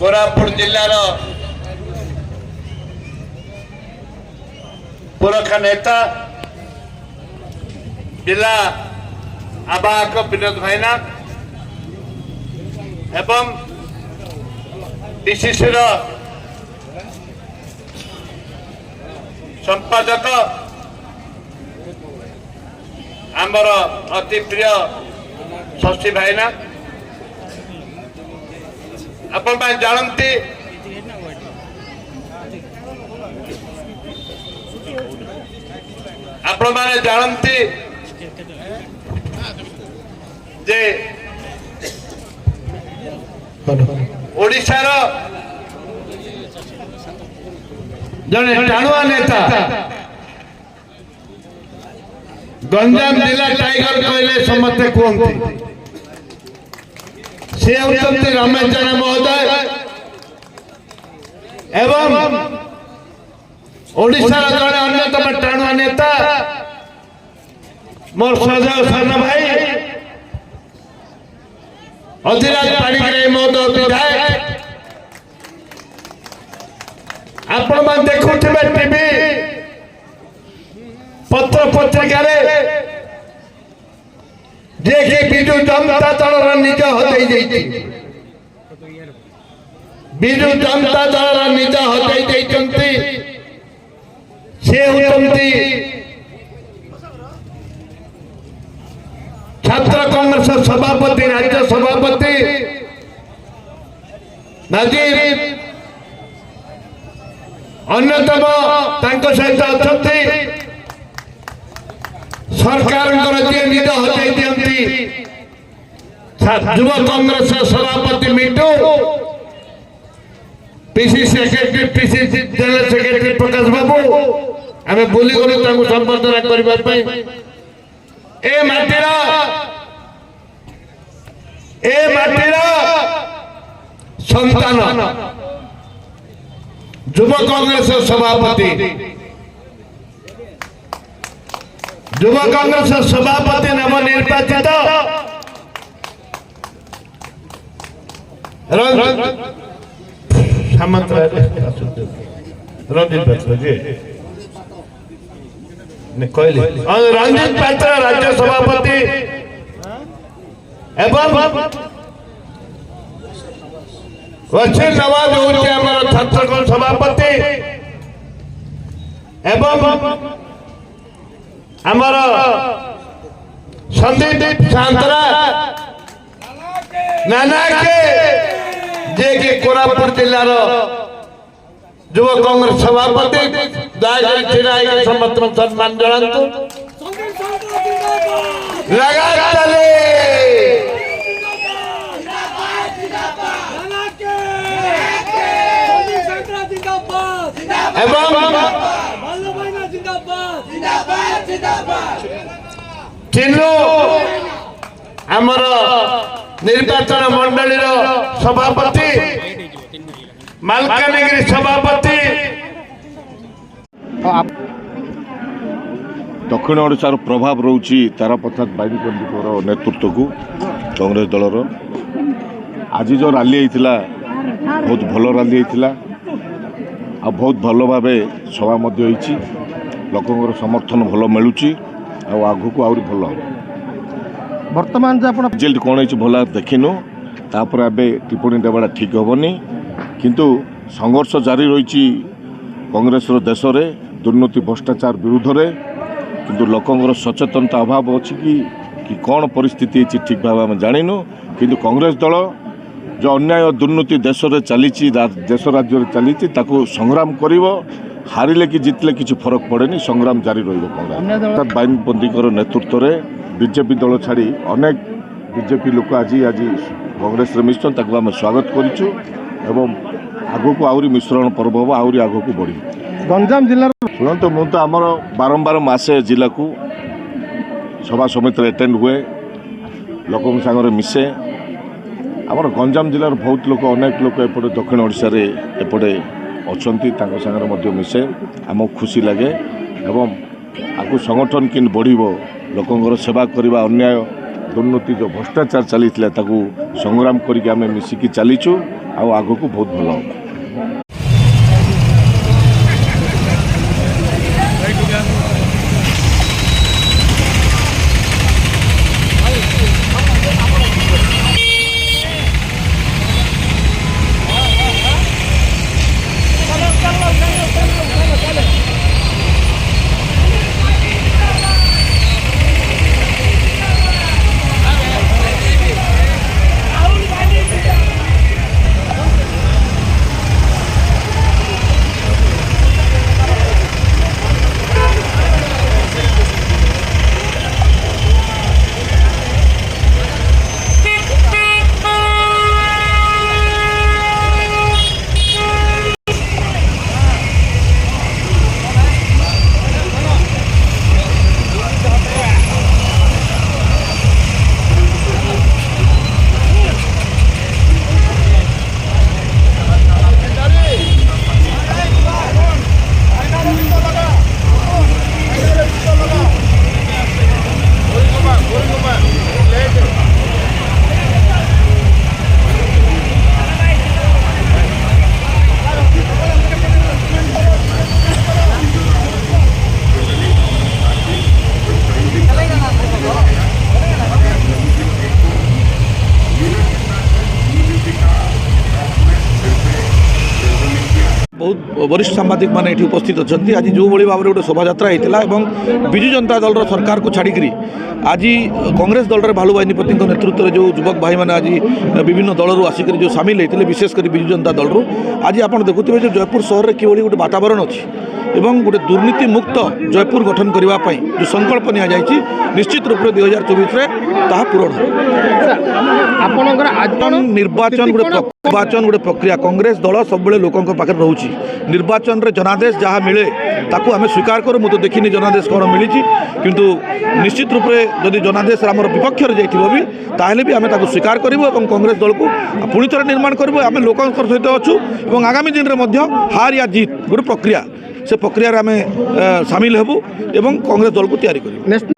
कोरापुट जिल्लार पुरखा नेता जिला आवाहक विनोद भाईना एवं डीसीसी संपादक आमर अति प्रिय शशि भाईना आपण जानती आपण माने जानती जे ओडिशार जने टाणुआ नेता गंजाम जिला टाइगर कहले समस्ते कहते से होती रमेश जेना महोदय एवं ओडिशार जड़े अन्यतम टाणुआ नेता मोर सजय सान भाई अधिराज पाणिग्राही महोदय विधायक आपण मान देखुथिबे टीवी पत्र पत्रिका जे कि बिजु जनता दल निज हटई जाइए बिजु जनता दल निज हटई जाइए से होती छात्र कांग्रेस सभापति राज्य सभापति नाजिब अन्यतम सहित अच्छा सरकार निज हटाई दिखती युव कांग्रेस सभापति मिटू PC secretary PCC general secretary Prakash Babu आम बुली गलु संबर्धना करने ए माटीर संतान युव कांग्रेस सभापति युव कांग्रेस सभापति नाम निर्वाचित रंजित पात्र राज्य सभापति एवं वसीम नवाज होते छात्र सभापति एवं आमर संदीप सांतरा नाना के जे कि कोरापुट जिलार युव कांग्रेस सभापति दयाकर ठिरा समर्थन सम्मान जनातु लगा चले चिन्नू आमर निर्वाचन मंडली सभापति मालकानगिरी सभापति दक्षिण ओडिशार प्रभाव रोची तारा प्रसाद बाईपंडितर नेतृत्व को कांग्रेस दलर आज जो रैली होता बहुत भल रैली होता आ बहुत भल भाव सभा लोकंर समर्थन भल मिलूँ आग को आहरी भल वर्तमान जो रिजल्ट कौन हो भल देखिनु तापर ए टिप्पणी देवाटा ठीक हेनी किंतु संघर्ष जारी रही कांग्रेस देश में दुर्नीति भ्रष्टाचार विरुद्ध में किंतु लोकंर सचेतनता अभाव अच्छी कि कौन परिस्थिति ठीक भाव आम जानिनु किंतु कांग्रेस दल जो अन्याय दुर्नीति देश में चली देश राज्य चली संग्राम कर हारिले कि जितले किसी फरक पड़ेनि संग्राम जारी रही बाईपंथीकर नेतृत्व में बीजेपी दल छाड़ी अनेक बीजेपी लोक आज कांग्रेस मिशन आम स्वागत करूँ आग को आहरी मिश्रण पर्व हम आहरी आग को बढ़ी गंजाम जिला शुणु मु तो आमर बारंबार मसे जिला को सभा समिति एटेंड हुए लोक सागर मिसे आमर गंजाम जिलार बहुत लोक अनेक लोक एपटे दक्षिण ओडिशा रे एपटे अच्छा सागर मिसे आमको खुशी लगे एवं आपको संगठन कि बढ़ लोकंर सेवा करने अन्याय दुर्नीति जो भ्रष्टाचार चली संग्राम करके आम मिसिकी चलीचु आग को बहुत भल हो। बहुत वरिष्ठ सांबादिक मैंने ये उपस्थित अच्छा आज जो भाव में गोटे शोभा यात्रा होता है विजु जनता दल सरकार को छाड़ी आज कांग्रेस दल में भालू बाहिनीपति नेतृत्व में जो युवक भाई मैंने आज विभिन्न दलू आसिक जो सामिल होते विशेषकर विजु जनता दल आज आप देखुए जो जयपुर सहर में किभली गोटे वातावरण अच्छी एवं गोटे दुर्नीति मुक्त जयपुर गठन करने जो संकल्प नि निश्चित रूप से 2024 में पूरण निर्वाचन गोटे प्रक्रिया कांग्रेस दल सब लोकों पाखे रोचे निर्वाचन में जनादेश जहाँ मिले ताकू आम स्वीकार करूँ मुझे तो देखनी जनादेश कौन मिली किंतु निश्चित रूप से जदि जनादेश आम विपक्ष भी ताहले भी आम स्वीकार करूँ और कांग्रेस दल को पुणी थे निर्माण करूँ आम लोक सहित अच्छू और आगामी दिन में हार या जीत गोटे प्रक्रिया से प्रक्रिया आम सामिल हेबू एवं कांग्रेस दल को तैयारी करूँ।